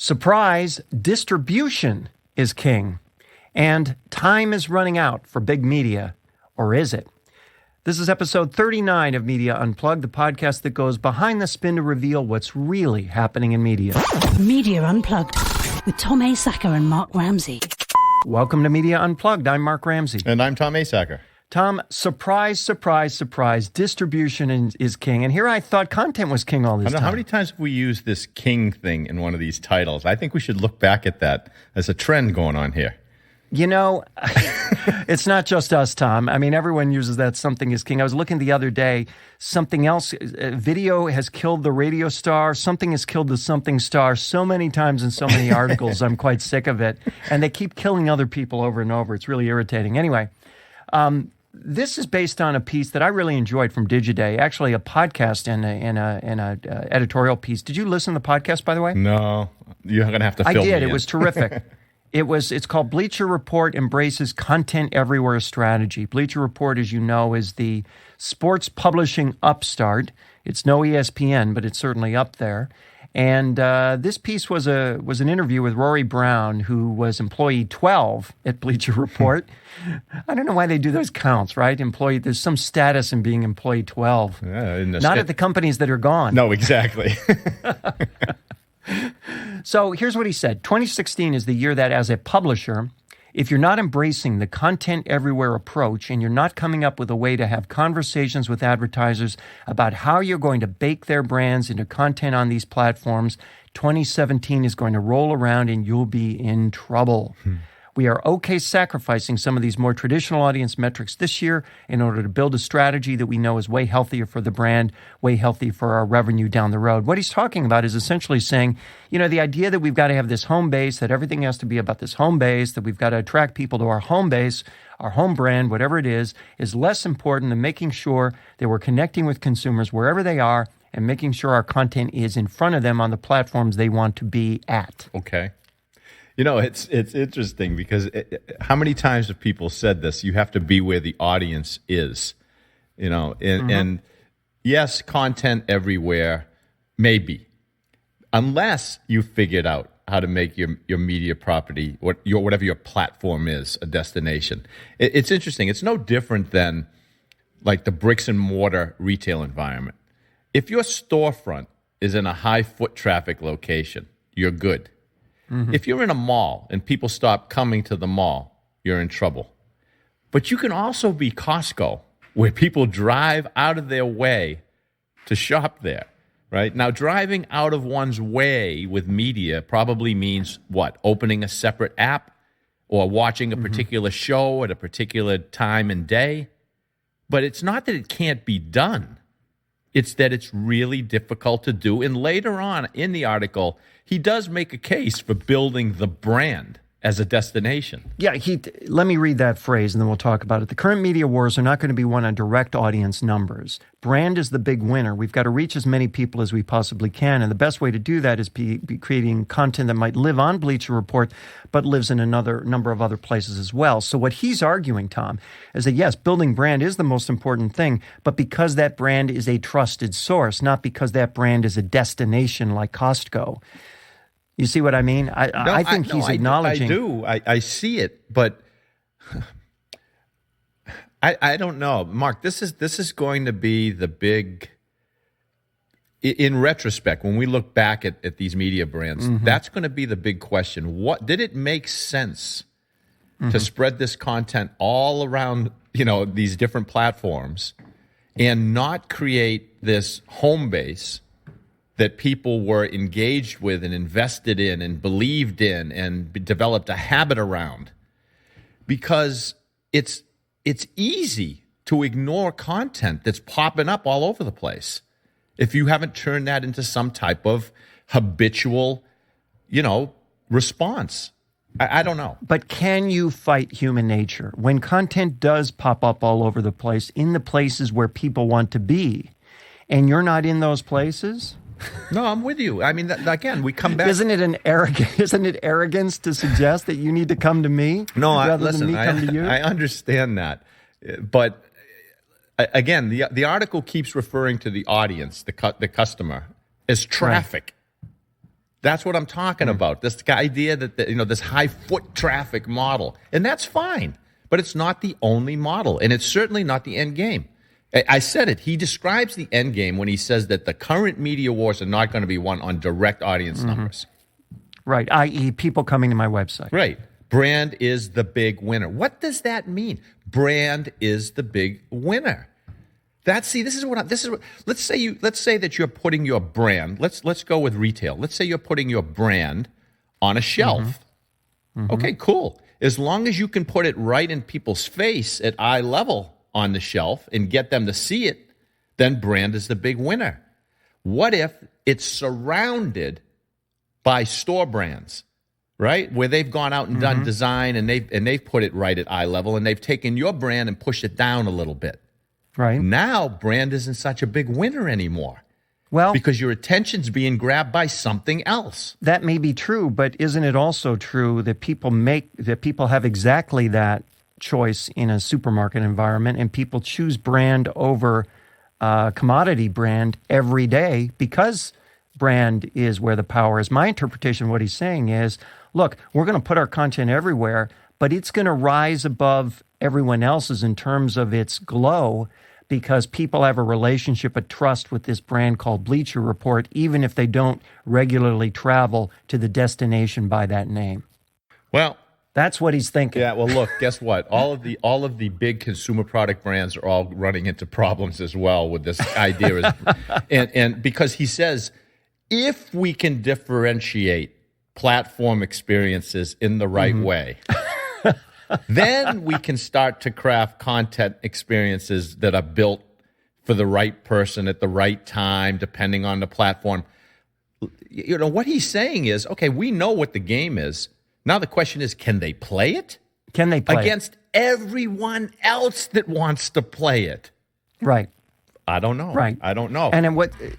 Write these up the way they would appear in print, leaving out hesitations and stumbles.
Surprise, distribution is king. And time is running out for big media. Or is it? This is episode 39 of Media Unplugged, the podcast that goes behind the spin to reveal what's really happening in media. Media Unplugged with Tom Asacker and Mark Ramsey. Welcome to Media Unplugged. I'm Mark Ramsey. And I'm Tom Asacker. Tom, surprise, surprise, surprise, distribution is king. And here I thought content was king all this time. How many times have we used this king thing in one of these titles? I think we should look back at that as a trend going on here. You know, it's not just us, Tom. I mean, everyone uses that something is king. I was looking the other day, something else, video has killed the radio star, something has killed the something star so many times in so many articles, I'm quite sick of it. And they keep killing other people over and over. It's really irritating. Anyway, this is based on a piece that I really enjoyed from Digiday, actually a podcast and a editorial piece. Did you listen to the podcast, by the way? No, you're going to have to fill me in. I did. It was terrific. It's called Bleacher Report Embraces Content Everywhere Strategy. Bleacher Report, as you know, is the sports publishing upstart. It's no ESPN, but it's certainly up there. And this piece was an interview with Rory Brown, who was employee 12 at Bleacher Report. I don't know why they do those counts, right? There's some status in being employee 12. Not at the companies that are gone. No, exactly. So here's what he said. 2016 is the year that as a publisher, if you're not embracing the content everywhere approach and you're not coming up with a way to have conversations with advertisers about how you're going to bake their brands into content on these platforms, 2017 is going to roll around and you'll be in trouble. We are okay sacrificing some of these more traditional audience metrics this year in order to build a strategy that we know is way healthier for the brand, way healthier for our revenue down the road. What he's talking about is essentially saying, you know, the idea that we've got to have this home base, that everything has to be about this home base, that we've got to attract people to our home base, our home brand, whatever it is less important than making sure that we're connecting with consumers wherever they are and making sure our content is in front of them on the platforms they want to be at. Okay. You know, it's interesting because how many times have people said this? You have to be where the audience is, you know, and yes, content everywhere, maybe, unless you figured out how to make your media property, whatever your platform is, a destination. It's interesting. It's no different than like the bricks and mortar retail environment. If your storefront is in a high foot traffic location, you're good. If you're in a mall and people stop coming to the mall, you're in trouble. But you can also be Costco, where people drive out of their way to shop there, right? Now, driving out of one's way with media probably means what? Opening a separate app or watching a particular show at a particular time and day. But it's not that it can't be done. It's that it's really difficult to do. And later on in the article, he does make a case for building the brand as a destination. Yeah, let me read that phrase and then we'll talk about it. The current media wars are not going to be won on direct audience numbers. Brand is the big winner. We've got to reach as many people as we possibly can. And the best way to do that is be creating content that might live on Bleacher Report, but lives in another number of other places as well. So what he's arguing, Tom, is that yes, building brand is the most important thing, but because that brand is a trusted source, not because that brand is a destination like Costco. You see what I mean? I think he's acknowledging. I do. I see it, but I don't know, Mark. This is going to be the big. In retrospect, when we look back at these media brands, that's going to be the big question. What did it make sense to spread this content all around? You know, these different platforms, and not create this home base that people were engaged with and invested in and believed in and developed a habit around, because it's easy to ignore content that's popping up all over the place if you haven't turned that into some type of habitual, response. I don't know. But can you fight human nature when content does pop up all over the place in the places where people want to be and you're not in those places? No, I'm with you. I mean, again, we come back. Isn't it arrogance to suggest that you need to come to me? No, rather listen, than me come to you? I understand that, but again, the article keeps referring to the audience, the customer, as traffic. That's what I'm talking about. This idea that this high foot traffic model, and that's fine, but it's not the only model, and it's certainly not the end game. I said it. He describes the end game when he says that the current media wars are not going to be won on direct audience numbers. Right, i.e., people coming to my website. Right. Brand is the big winner. What does that mean? Brand is the big winner. This is what. Let's say that you're putting your brand. Let's go with retail. Let's say you're putting your brand on a shelf. Okay, cool. As long as you can put it right in people's face at eye level on the shelf and get them to see it, then brand is the big winner. What if it's surrounded by store brands, right? Where they've gone out and done design and they've put it right at eye level and they've taken your brand and pushed it down a little bit. Right. Now, brand isn't such a big winner anymore. Well, because your attention's being grabbed by something else. That may be true, but isn't it also true that people have exactly that choice in a supermarket environment, and people choose brand over commodity brand every day because brand is where the power is? My interpretation of what he's saying is, look, we're going to put our content everywhere, but it's going to rise above everyone else's in terms of its glow because people have a relationship, a trust with this brand called Bleacher Report, even if they don't regularly travel to the destination by that name. Well, that's what he's thinking. Yeah, well, look, guess what? All of the big consumer product brands are all running into problems as well with this idea. and because he says, if we can differentiate platform experiences in the right way, then we can start to craft content experiences that are built for the right person at the right time, depending on the platform. You know, what he's saying is, okay, we know what the game is. Now the question is, can they play it? Can they play against everyone else that wants to play it? Right. I don't know. Right. I don't know. And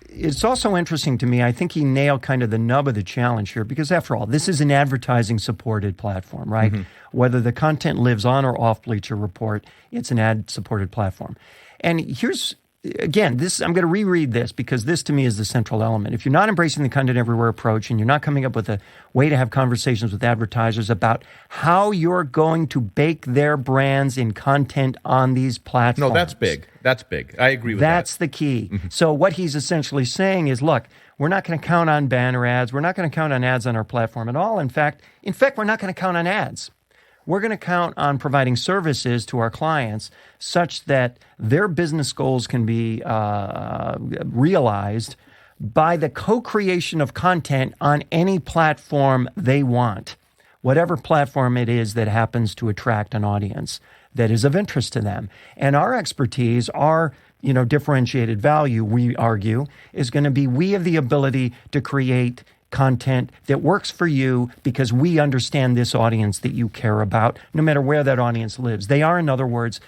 it's also interesting to me, I think he nailed kind of the nub of the challenge here, because after all, this is an advertising-supported platform, right? Whether the content lives on or off Bleacher Report, it's an ad-supported platform. And here's, again, I'm going to reread this because this to me is the central element. If you're not embracing the content everywhere approach and you're not coming up with a way to have conversations with advertisers about how you're going to bake their brands in content on these platforms. No, that's big. That's big. I agree with that. That's the key. So what he's essentially saying is, look, we're not going to count on banner ads. We're not going to count on ads on our platform at all. In fact, we're not going to count on ads. We're going to count on providing services to our clients such that their business goals can be realized by the co-creation of content on any platform they want, whatever platform it is that happens to attract an audience that is of interest to them. And our expertise, our differentiated value, we argue, is going to be we have the ability to create content that works for you because we understand this audience that you care about, no matter where that audience lives. They are, in other words,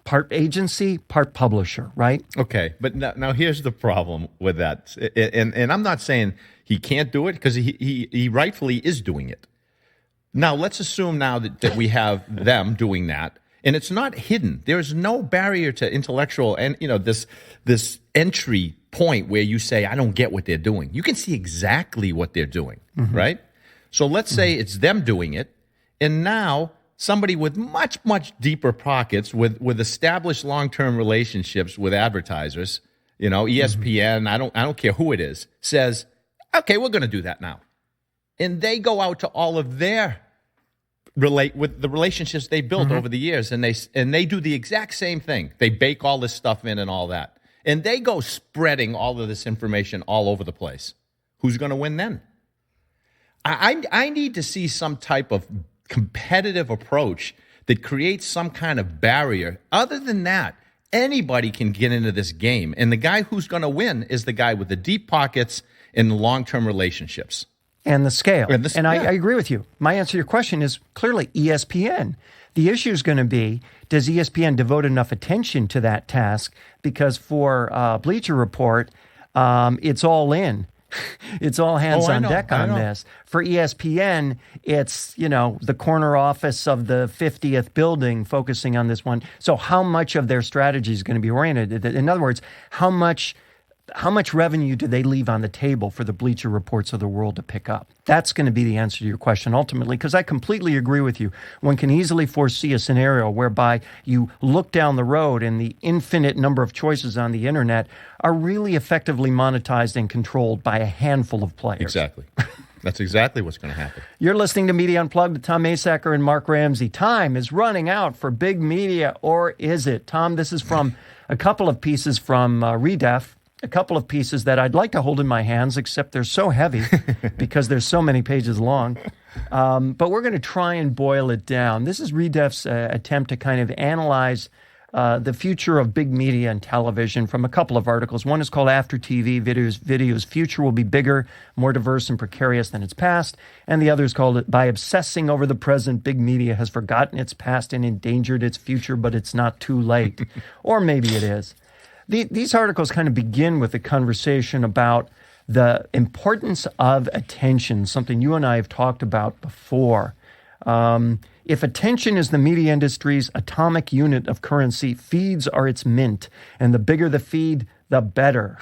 part agency, part publisher, right? Okay, but now here's the problem with that. And I'm not saying he can't do it, because he rightfully is doing it. Now, let's assume now that we have them doing that, and it's not hidden. There is no barrier to intellectual and this entry point where you say, I don't get what they're doing. You can see exactly what they're doing, right? So let's say it's them doing it, and now somebody with much, much deeper pockets, with established long-term relationships with advertisers, ESPN, I don't care who it is, says, okay, we're going to do that now. And they go out to all of their with the relationships they built over the years, and they do the exact same thing. They bake all this stuff in and all that. And they go spreading all of this information all over the place. Who's going to win then? I need to see some type of competitive approach that creates some kind of barrier. Other than that, anybody can get into this game. And the guy who's going to win is the guy with the deep pockets and the long-term relationships. And the scale. And I agree with you. My answer to your question is clearly ESPN. The issue is going to be, does ESPN devote enough attention to that task? Because for Bleacher Report, it's all in. It's all hands on deck on this. For ESPN, it's, the corner office of the 50th building focusing on this one. So how much of their strategy is going to be oriented? In other words, how much how much revenue do they leave on the table for the Bleacher Reports of the world to pick up? That's going to be the answer to your question ultimately, because I completely agree with you. One can easily foresee a scenario whereby you look down the road and the infinite number of choices on the internet are really effectively monetized and controlled by a handful of players. Exactly. That's exactly what's going to happen. You're listening to Media Unplugged with Tom Masacker and Mark Ramsey. Time is running out for big media, or is it? Tom, this is from a couple of pieces from Redef, a couple of pieces that I'd like to hold in my hands, except they're so heavy because they're so many pages long. But we're going to try and boil it down. This is Redef's attempt to kind of analyze the future of big media and television from a couple of articles. One is called After TV, Video's Future Will Be Bigger, More Diverse and Precarious Than Its Past. And the other is called By Obsessing Over the Present, Big Media Has Forgotten Its Past and Endangered Its Future, but It's Not Too Late. Or maybe it is. These articles kind of begin with a conversation about the importance of attention, something you and I have talked about before. If attention is the media industry's atomic unit of currency, feeds are its mint, and the bigger the feed, the better.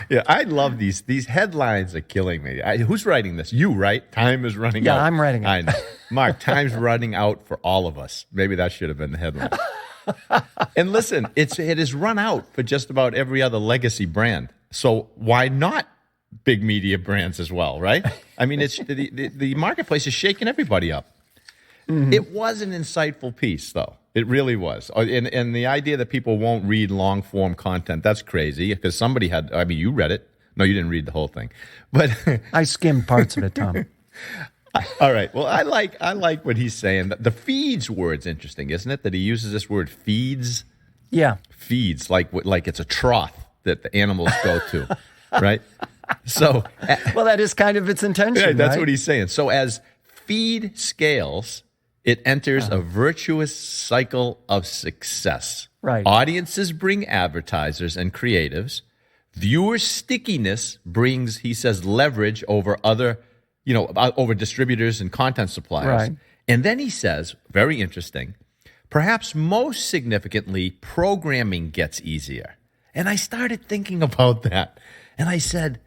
Yeah, I love these. These headlines are killing me. Who's writing this? You, right? Time is running out. Yeah, I'm writing it. I know. Mark, time's running out for all of us. Maybe that should have been the headline. And listen, it has run out for just about every other legacy brand. So why not big media brands as well, right? I mean, it's the marketplace is shaking everybody up. Mm-hmm. It was an insightful piece, though. It really was. And the idea that people won't read long-form content, that's crazy, because somebody had, I mean, you read it. No, you didn't read the whole thing. But I skimmed parts of it, Tom. All right. Well, I like what he's saying. The feeds word's interesting, isn't it? That he uses this word feeds. Yeah. Feeds, like it's a trough that the animals go to, right? So, well, that is kind of its intention. Yeah, that's right? what he's saying. So as feed scales, it enters a virtuous cycle of success. Right. Audiences bring advertisers and creatives. Viewer stickiness brings, he says, leverage over other, over distributors and content suppliers. Right. And then he says, very interesting, perhaps most significantly, programming gets easier. And I started thinking about that. And I said,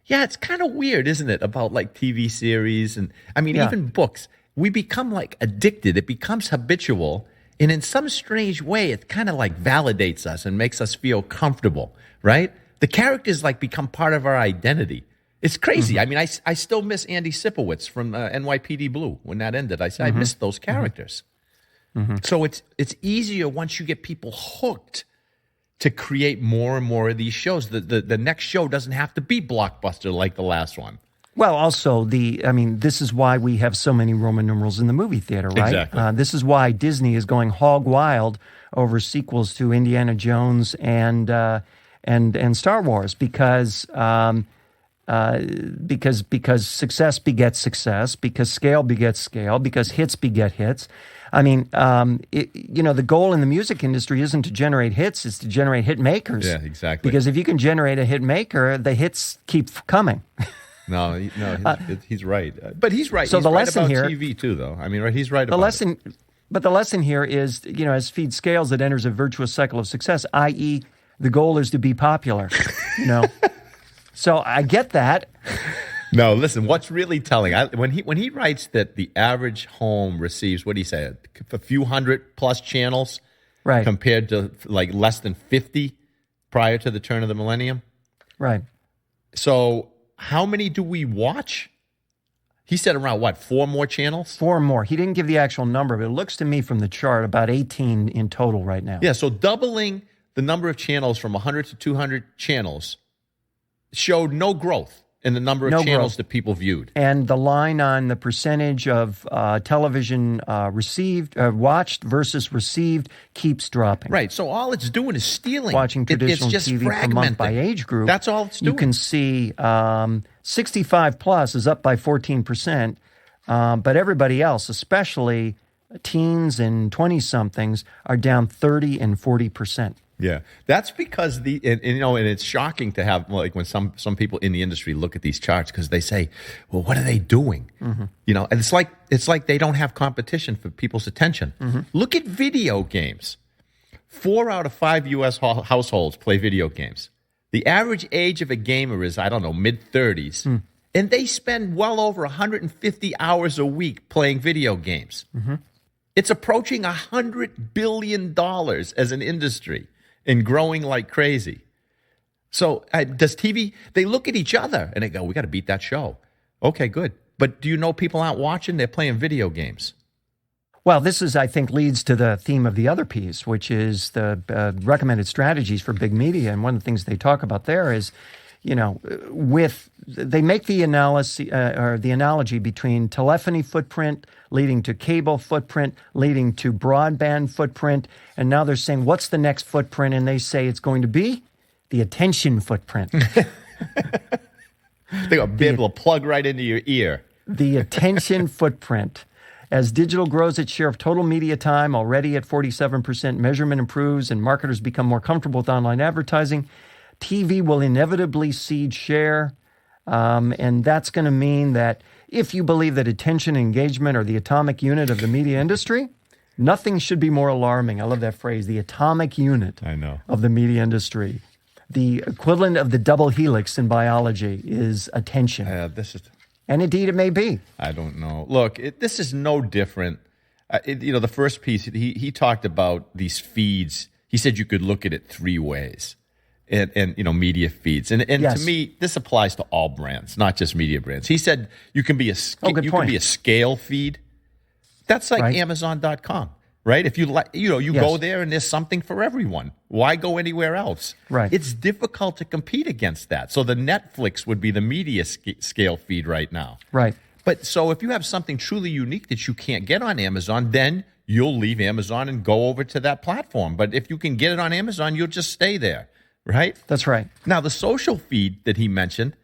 yeah, it's kind of weird, isn't it, about like TV series and, I mean, even books. We become like addicted. It becomes habitual. And in some strange way, it kind of like validates us and makes us feel comfortable, right? The characters like become part of our identity. It's crazy. Mm-hmm. I mean, I still miss Andy Sipowicz from NYPD Blue when that ended. I said, I missed those characters. Mm-hmm. So it's easier once you get people hooked to create more and more of these shows. The next show doesn't have to be blockbuster like the last one. Well, also, this is why we have so many Roman numerals in the movie theater, right? Exactly. This is why Disney is going hog wild over sequels to Indiana Jones and Star Wars, because success begets success, because scale begets scale, because hits beget hits. I mean, the goal in the music industry isn't to generate hits; it's to generate hit makers. Yeah, exactly. Because if you can generate a hit maker, the hits keep coming. No, he's right. But he's right. So he's the right lesson about here, TV too, though. I mean, right? He's right about it. But the lesson here is, as feed scales, it enters a virtuous cycle of success. I.e., the goal is to be popular. So I get that. No, listen. What's really telling? When he writes that the average home receives, what do you say, a few hundred plus channels, right, compared to like less than 50 prior to the turn of the millennium, right? So how many do we watch? He said around 4 more channels? 4 more. He didn't give the actual number, but it looks to me from the chart about 18 in total right now. Yeah, so doubling the number of channels from 100 to 200 channels showed no growth in the number of channels that people viewed. And the line on the percentage of television watched versus received keeps dropping. Right. So all it's doing is stealing. Watching traditional it's just TV per month by age group. That's all it's doing. You can see 65 plus is up by 14%, but everybody else, especially teens and 20-somethings, are down 30 and 40%. Yeah, that's because and it's shocking to have, like, when some people in the industry look at these charts, because they say, well, what are they doing? Mm-hmm. And it's like they don't have competition for people's attention. Mm-hmm. Look at video games. 4 out of 5 U.S. households play video games. The average age of a gamer is, I don't know, mid-30s. And they spend well over 150 hours a week playing video games. It's approaching $100 billion as an industry and growing like crazy. So does TV, they look at each other and they go, we got to beat that show. Okay, good. But do you know people aren't watching? They're playing video games. Well, this is, I think, leads to the theme of the other piece, which is the recommended strategies for big media. And one of the things they talk about there is, they make the analysis or the analogy between telephony footprint leading to cable footprint, leading to broadband footprint. And now they're saying, what's the next footprint? And they say it's going to be the attention footprint. They'll be able to plug right into your ear. The attention footprint. As digital grows its share of total media time, already at 47%, measurement improves and marketers become more comfortable with online advertising, TV will inevitably cede share. And that's going to mean that if you believe that attention and engagement are the atomic unit of the media industry, nothing should be more alarming. I love that phrase, the atomic unit of the media industry. The equivalent of the double helix in biology is attention. And indeed it may be. I don't know. Look, this is no different. The first piece, he talked about these feeds. He said you could look at it three ways. And media feeds. And yes. To me, this applies to all brands, not just media brands. He said you can be a scale feed. That's like Amazon.com, right? If you go there and there's something for everyone. Why go anywhere else? Right. It's difficult to compete against that. So the Netflix would be the media scale feed right now. Right. But so if you have something truly unique that you can't get on Amazon, then you'll leave Amazon and go over to that platform. But if you can get it on Amazon, you'll just stay there. Right? That's right. Now, the social feed that he mentioned,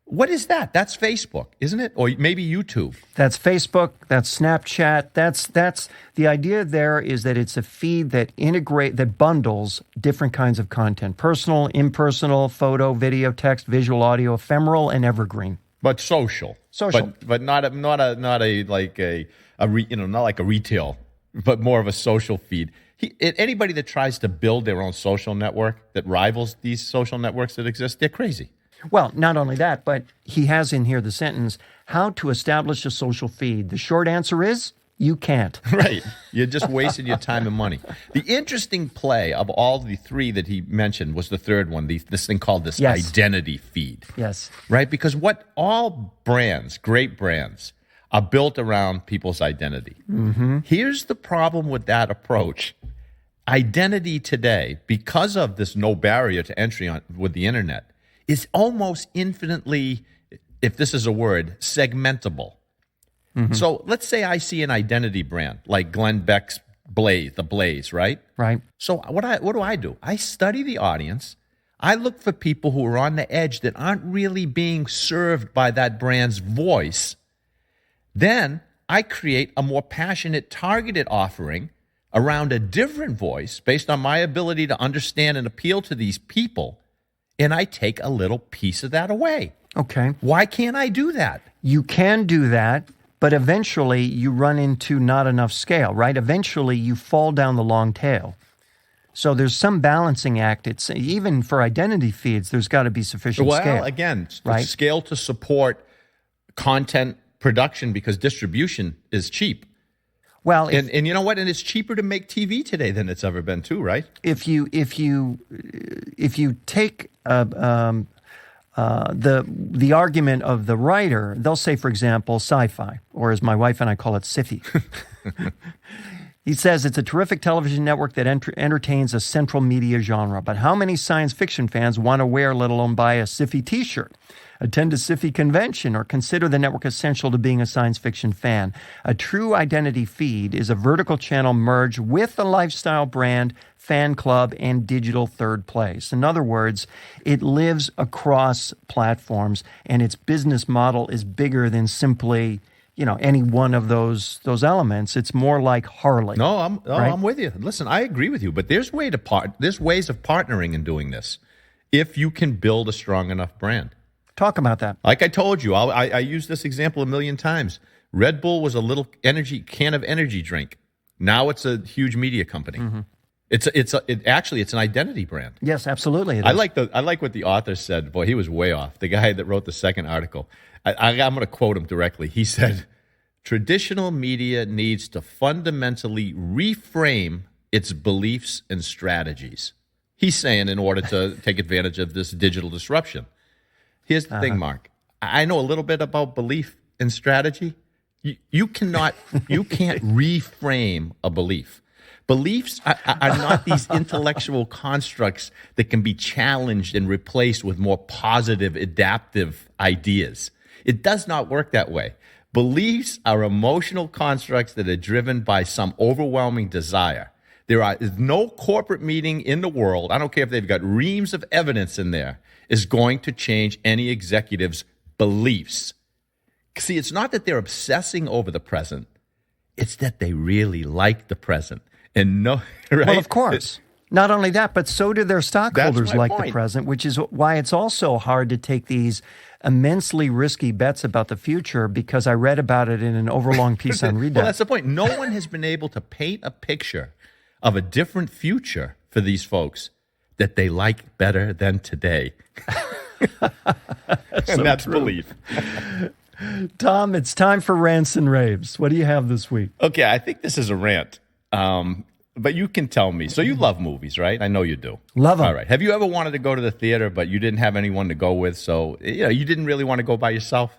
what is that? That's Facebook, isn't it? Or maybe YouTube. That's Facebook. That's Snapchat. That's the idea there is that it's a feed that that bundles different kinds of content: personal, impersonal, photo, video, text, visual, audio, ephemeral, and evergreen. But social. But not like a retail, but more of a social feed. Anybody that tries to build their own social network that rivals these social networks that exist, they're crazy. Well, not only that, but he has in here the sentence, how to establish a social feed. The short answer is, you can't. Right. You're just wasting your time and money. The interesting play of all the three that he mentioned was the third one, this thing called this identity feed. Yes. Right? Because what all brands, great brands, are built around people's identity. Mm-hmm. Here's the problem with that approach. Identity today, because of this no barrier to entry with the internet, is almost infinitely, if this is a word, segmentable. Mm-hmm. So let's say I see an identity brand like Glenn Beck's Blaze, the Blaze, right? Right. So what do? I study the audience. I look for people who are on the edge that aren't really being served by that brand's voice. Then I create a more passionate, targeted offering around a different voice based on my ability to understand and appeal to these people, and I take a little piece of that away. Okay. Why can't I do that? You can do that, but eventually you run into not enough scale, right? Eventually you fall down the long tail. So there's some balancing act. It's even for identity feeds, there's got to be sufficient scale. Well, again, right? Scale to support content production because distribution is cheap. Well, and you know what? And it's cheaper to make TV today than it's ever been, too, right? If you take the argument of the writer, they'll say, for example, sci-fi, or as my wife and I call it, sci-fi. He says it's a terrific television network that entertains a central media genre. But how many science fiction fans want to wear, let alone buy a sci-fi T-shirt? Attend a sci-fi convention, or consider the network essential to being a science fiction fan. A true identity feed is a vertical channel merged with a lifestyle brand, fan club, and digital third place. In other words, it lives across platforms, and its business model is bigger than simply, any one of those elements. It's more like Harley. No, I'm with you. Listen, I agree with you, but there's ways of partnering and doing this if you can build a strong enough brand. Talk about that. Like I told you, I used this example a million times. Red Bull was a little can of energy drink. Now it's a huge media company. Mm-hmm. Actually it's an identity brand. Yes, absolutely. It I is. like what the author said. Boy, he was way off. The guy that wrote the second article. I'm going to quote him directly. He said, "Traditional media needs to fundamentally reframe its beliefs and strategies." He's saying in order to take advantage of this digital disruption. Here's the thing, Mark. I know a little bit about belief and strategy. You can't reframe a belief. Beliefs are not these intellectual constructs that can be challenged and replaced with more positive, adaptive ideas. It does not work that way. Beliefs are emotional constructs that are driven by some overwhelming desire. There is no corporate meeting in the world, I don't care if they've got reams of evidence in there, is going to change any executive's beliefs. See, it's not that they're obsessing over the present. It's that they really like the present. And no, right? Well, of course. Not only that, but so do their stockholders That's my like point. the present, which is why it's also hard to take these immensely risky bets about the future, because I read about it in an overlong piece on Read Well, That. that's the point. No one has been able to paint a picture of a different future for these folks that they like better than today. And that's belief. Tom, it's time for rants and raves. What do you have this week? Okay, I think this is a rant. But you can tell me. So you love movies, right? I know you do. Love 'em. All right. Have you ever wanted to go to the theater, but you didn't have anyone to go with? So, you didn't really want to go by yourself?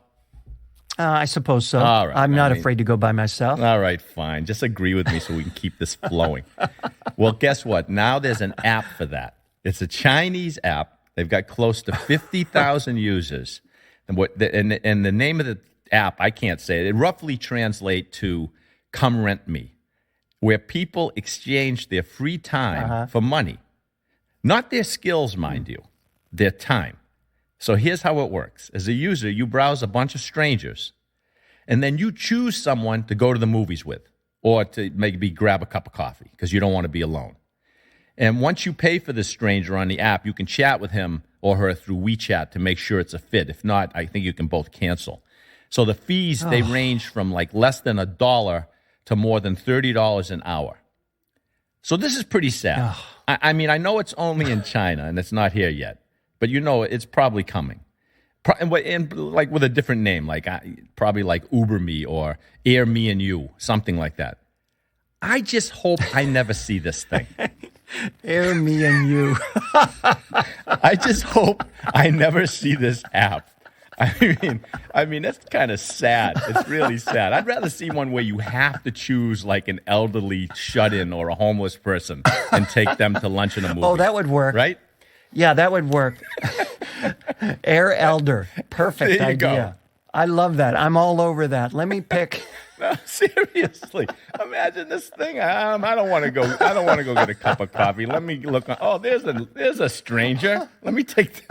I suppose so. All right. I'm not afraid to go by myself. All right, fine. Just agree with me so we can keep this flowing. Well, guess what? Now there's an app for that. It's a Chinese app. They've got close to 50,000 users. And the name of the app, I can't say it. It roughly translates to "Come Rent Me," where people exchange their free time for money. Not their skills, mind you, their time. So here's how it works. As a user, you browse a bunch of strangers, and then you choose someone to go to the movies with, or to maybe grab a cup of coffee because you don't want to be alone. And once you pay for this stranger on the app, you can chat with him or her through WeChat to make sure it's a fit. If not, I think you can both cancel. So the fees, they range from like less than $1 to more than $30 an hour. So this is pretty sad. I mean, I know it's only in China and it's not here yet, but it's probably coming. And like with a different name, like probably like Uber Me or Air Me and You, something like that. I just hope I never see this thing. Air Me and You. I just hope I never see this app. I mean, that's kind of sad. It's really sad. I'd rather see one where you have to choose like an elderly shut-in or a homeless person and take them to lunch in a movie. Oh, that would work. Right? Yeah, that would work. Air Elder. Perfect There you idea. go. I love that. I'm all over that. Let me pick. No, seriously. Imagine this thing. I don't want to go. I don't want to go get a cup of coffee. Let me look. Oh, there's a stranger. Let me take.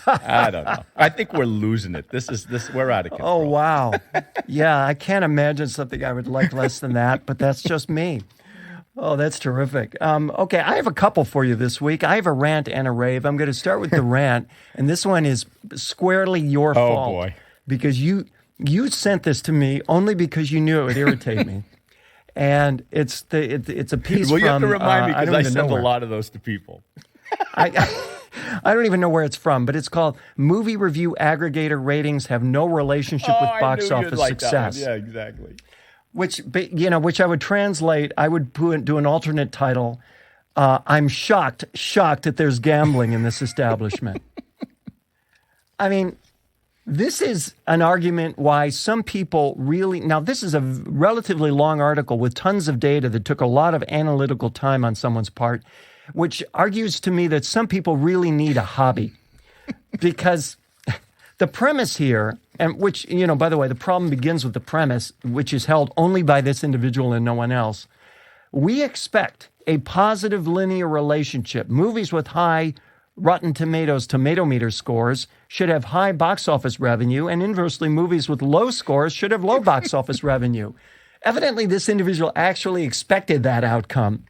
I don't know. I think we're losing it. We're out of control. Oh, wow. Yeah, I can't imagine something I would like less than that, but that's just me. Oh, that's terrific. Okay, I have a couple for you this week. I have a rant and a rave. I'm going to start with the rant, and this one is squarely your fault. Oh, boy. Because you sent this to me only because you knew it would irritate me. And it's a piece Well, from... you have to remind me because I send a where. lot of those to people. I don't even know where it's from, but it's called "Movie Review Aggregator Ratings Have No Relationship with Box Office Success." Yeah, exactly. Which I would translate. I would do an alternate title. I'm shocked that there's gambling in this establishment. I mean, this is an argument why some people really... Now, this is a relatively long article with tons of data that took a lot of analytical time on someone's part, which argues to me that some people really need a hobby. Because the premise here, and which, by the way, the problem begins with the premise, which is held only by this individual and no one else. We expect a positive linear relationship. Movies with high Rotten Tomatoes tomato meter scores should have high box office revenue, and inversely, movies with low scores should have low box office revenue. Evidently, this individual actually expected that outcome.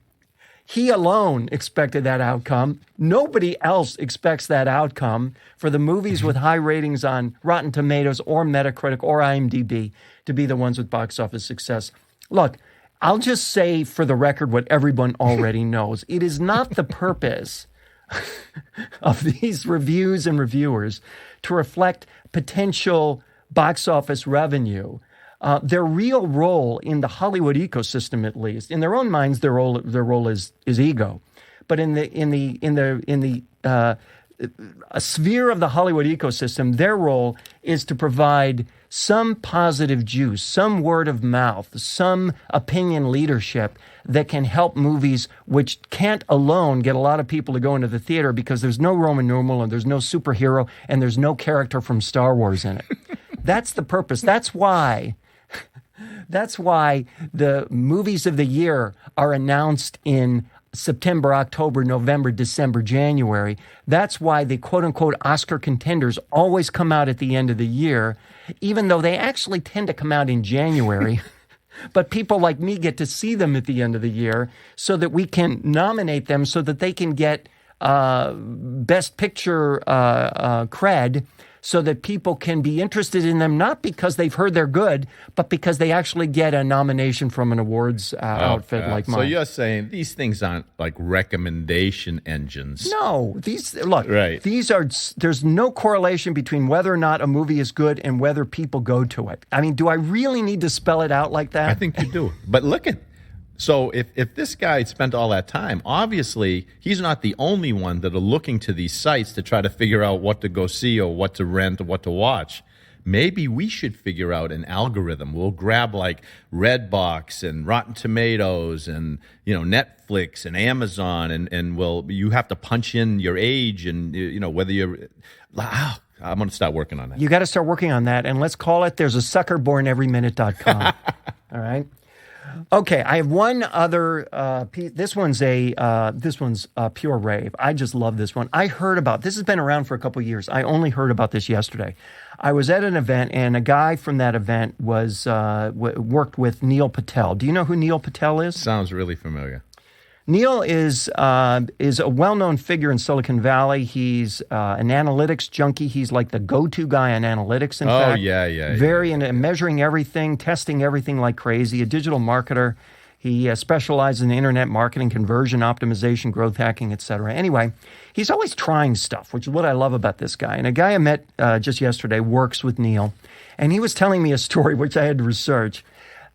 He alone expected that outcome. Nobody else expects that outcome for the movies with high ratings on Rotten Tomatoes or Metacritic or IMDb to be the ones with box office success. Look, I'll just say for the record what everyone already knows. It is not the purpose of these reviews and reviewers to reflect potential box office revenue. Their real role in the Hollywood ecosystem, at least, in their own minds, their role is ego. But in the a sphere of the Hollywood ecosystem, their role is to provide some positive juice, some word of mouth, some opinion leadership that can help movies which can't alone get a lot of people to go into the theater because there's no Roman numeral and there's no superhero and there's no character from Star Wars in it. That's the purpose. That's why the movies of the year are announced in September, October, November, December, January. That's why the quote-unquote Oscar contenders always come out at the end of the year, even though they actually tend to come out in January. But people like me get to see them at the end of the year so that we can nominate them so that they can get Best Picture cred, so that people can be interested in them, not because they've heard they're good, but because they actually get a nomination from an awards outfit like mine. So you're saying these things aren't like recommendation engines? No, these are. There's no correlation between whether or not a movie is good and whether people go to it. I mean, do I really need to spell it out like that? I think you do. But look at. So if this guy spent all that time, obviously he's not the only one that are looking to these sites to try to figure out what to go see or what to rent or what to watch. Maybe we should figure out an algorithm. We'll grab like Redbox and Rotten Tomatoes and Netflix and Amazon and you have to punch in your age and whether you're. I'm going to start working on that. You got to start working on that, and let's call it "There's a Sucker Born Every Minute.com." All right. Okay, I have one other piece. This one's a pure rave. I just love this one. I heard about this. Has been around for a couple of years. I only heard about this yesterday. I was at an event, and a guy from that event was worked with Neil Patel. Do you know who Neil Patel is? Sounds really familiar. Neil is a well-known figure in Silicon Valley. He's an analytics junkie. He's like the go-to guy on analytics, in fact. Very into measuring everything, testing everything like crazy, a digital marketer. He specializes in internet marketing, conversion optimization, growth hacking, etc. Anyway, he's always trying stuff, which is what I love about this guy. And a guy I met just yesterday works with Neil, and he was telling me a story which I had to research.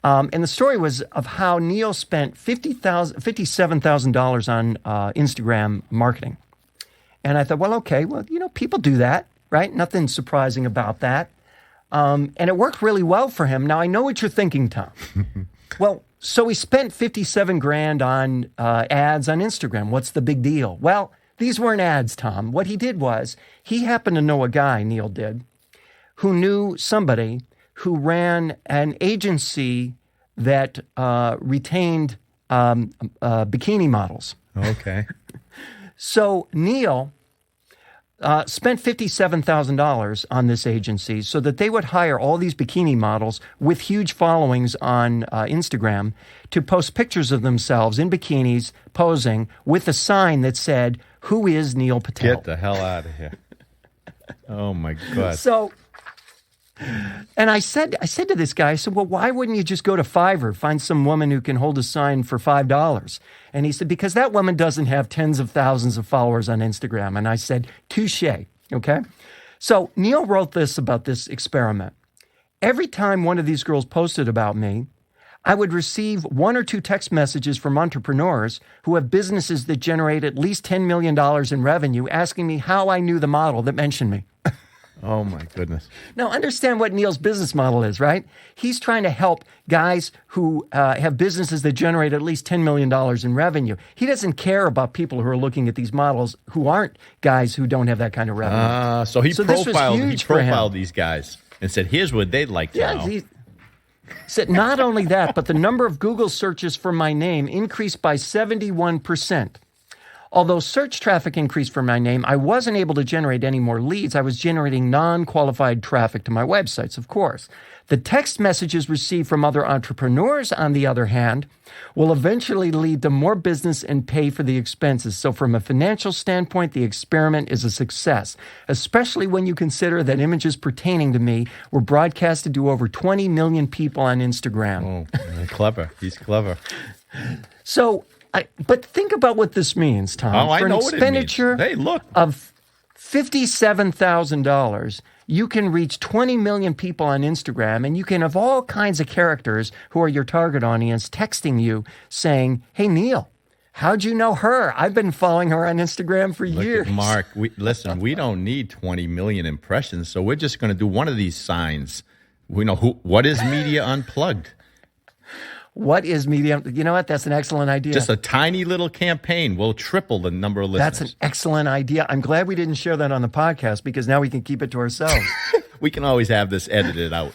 And the story was of how Neil spent $57,000 on Instagram marketing. And I thought, people do that, right? Nothing surprising about that. And it worked really well for him. Now, I know what you're thinking, Tom. Well, so he spent $57,000 on ads on Instagram. What's the big deal? Well, these weren't ads, Tom. What he did was he happened to know a guy, Neil did, who knew somebody who ran an agency that retained bikini models. Okay. So Neil spent $57,000 on this agency so that they would hire all these bikini models with huge followings on Instagram to post pictures of themselves in bikinis posing with a sign that said, "Who is Neil Patel?" Get the hell out of here. Oh, my God. So... And I said to this guy, I said, well, why wouldn't you just go to Fiverr, find some woman who can hold a sign for $5? And he said, because that woman doesn't have tens of thousands of followers on Instagram. And I said, touche, okay? So Neil wrote this about this experiment. Every time one of these girls posted about me, I would receive 1 or 2 text messages from entrepreneurs who have businesses that generate at least $10 million in revenue asking me how I knew the model that mentioned me. Oh, my goodness. Now, understand what Neil's business model is, right? He's trying to help guys who have businesses that generate at least $10 million in revenue. He doesn't care about people who are looking at these models who aren't guys who don't have that kind of revenue. So he profiled these guys and said, here's what they'd like to know. He said not only that, but the number of Google searches for my name increased by 71%. Although search traffic increased for my name, I wasn't able to generate any more leads. I was generating non-qualified traffic to my websites, of course. The text messages received from other entrepreneurs, on the other hand, will eventually lead to more business and pay for the expenses. So from a financial standpoint, the experiment is a success, especially when you consider that images pertaining to me were broadcasted to over 20 million people on Instagram. Oh, clever. He's clever. So, but think about what this means, Tom. Oh, I For know an what it means. expenditure Hey, look. of $57,000, you can reach 20 million people on Instagram, and you can have all kinds of characters who are your target audience texting you saying, "Hey, Neil, how'd you know her? I've been following her on Instagram for years." Look at Mark. We don't need 20 million impressions, so we're just going to do one of these signs. We know what is Media Unplugged. What is Media? You know what? That's an excellent idea. Just a tiny little campaign will triple the number of listeners. That's an excellent idea. I'm glad we didn't share that on the podcast because now we can keep it to ourselves. We can always have this edited out.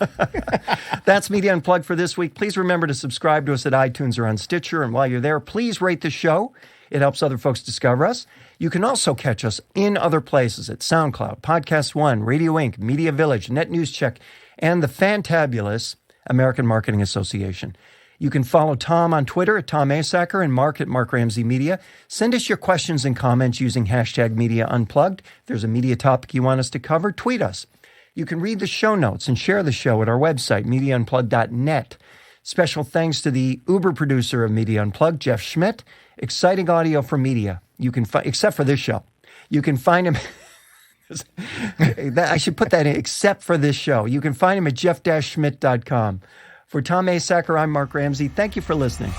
That's Media Unplugged for this week. Please remember to subscribe to us at iTunes or on Stitcher. And while you're there, please rate the show. It helps other folks discover us. You can also catch us in other places at SoundCloud, Podcast One, Radio Inc., Media Village, Net News Check, and the fantabulous American Marketing Association. You can follow Tom on Twitter at Tom Asacker and Mark at Mark Ramsey Media. Send us your questions and comments using hashtag Media Unplugged. If there's a media topic you want us to cover, tweet us. You can read the show notes and share the show at our website, MediaUnplugged.net. Special thanks to the Uber producer of Media Unplugged, Jeff Schmidt. Exciting audio for media. You can except for this show. You can find him. I should put that in, except for this show. You can find him at jeff-schmidt.com. For Tom Asacker, I'm Mark Ramsey. Thank you for listening.